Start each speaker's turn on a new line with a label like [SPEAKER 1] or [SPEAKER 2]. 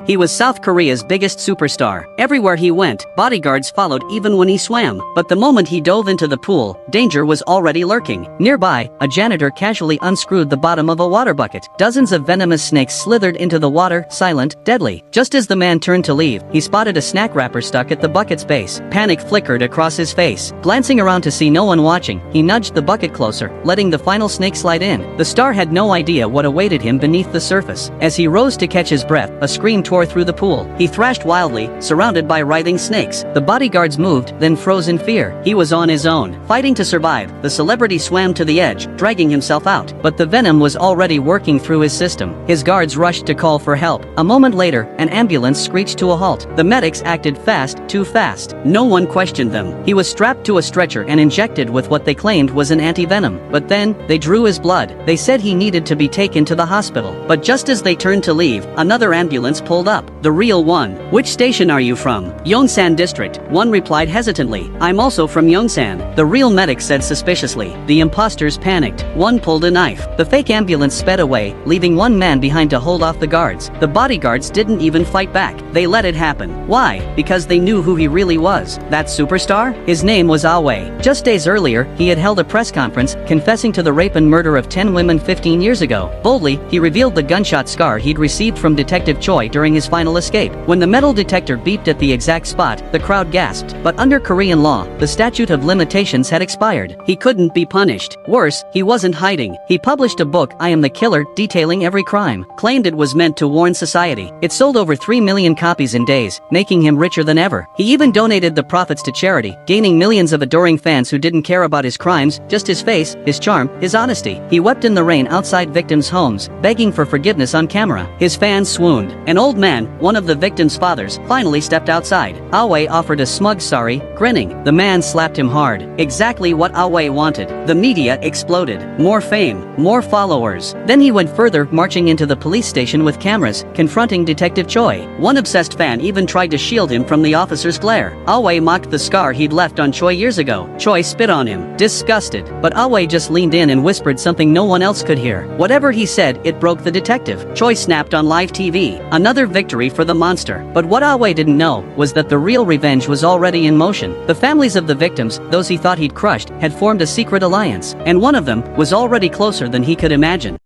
[SPEAKER 1] He was South Korea's biggest superstar. Everywhere he went, bodyguards followed even when he swam. But the moment he dove into the pool, danger was already lurking. Nearby, a janitor casually unscrewed the bottom of a water bucket. Dozens of venomous snakes slithered into the water, silent, deadly. Just as the man turned to leave, he spotted a snack wrapper stuck at the bucket's base. Panic flickered across his face. Glancing around to see no one watching, he nudged the bucket closer, letting the final snake slide in. The star had no idea what awaited him beneath the surface. As he rose to catch his breath, a scream tore through the pool. He thrashed wildly, surrounded by writhing snakes. The bodyguards moved, then froze in fear. He was on his own. Fighting to survive, the celebrity swam to the edge, dragging himself out. But the venom was already working through his system. His guards rushed to call for help. A moment later, an ambulance screeched to a halt. The medics acted fast, too fast. No one questioned them. He was strapped to a stretcher and injected with what they claimed was an anti-venom. But then, they drew his blood. They said he needed to be taken to the hospital. But just as they turned to leave, another ambulance pulled up. The real one. "Which station are you from?" "Yongsan District," one replied hesitantly. "I'm also from Yongsan," the real medic said suspiciously. The imposters panicked. One pulled a knife. The fake ambulance sped away, leaving one man behind to hold off the guards. The bodyguards didn't even fight back. They let it happen. Why? Because they knew who he really was. That superstar? His name was Aoi. Just days earlier, he had held a press conference, confessing to the rape and murder of 10 women 15 years ago. Boldly, he revealed the gunshot scar he'd received from Detective Choi during his final escape. When the metal detector beeped at the exact spot, the crowd gasped. But under Korean law, the statute of limitations had expired. He couldn't be punished. Worse, he wasn't hiding. He published a book, I Am the Killer, detailing every crime. Claimed it was meant to warn society. It sold over 3 million copies in days, making him richer than ever. He even donated the profits to charity, gaining millions of adoring fans who didn't care about his crimes, just his face, his charm, his honesty. He wept in the rain outside victims' homes, begging for forgiveness on camera. His fans swooned. An old man, one of the victims' fathers, finally stepped outside. Aoi offered a smug sorry, grinning. The man slapped him hard. Exactly what Aoi wanted. The media exploded. More fame, more followers. Then he went further, marching into the police station with cameras, confronting Detective Choi. One obsessed fan even tried to shield him from the officer's glare. Aoi mocked the scar he'd left on Choi years ago. Choi spit on him, disgusted. But Aoi just leaned in and whispered something no one else could hear. Whatever he said, it broke the detective. Choi snapped on live TV. Another victory for the monster. But what Aoi didn't know was that the real revenge was already in motion. The families of the victims, those he thought he'd crushed, had formed a secret alliance. And one of them was already closer than he could imagine.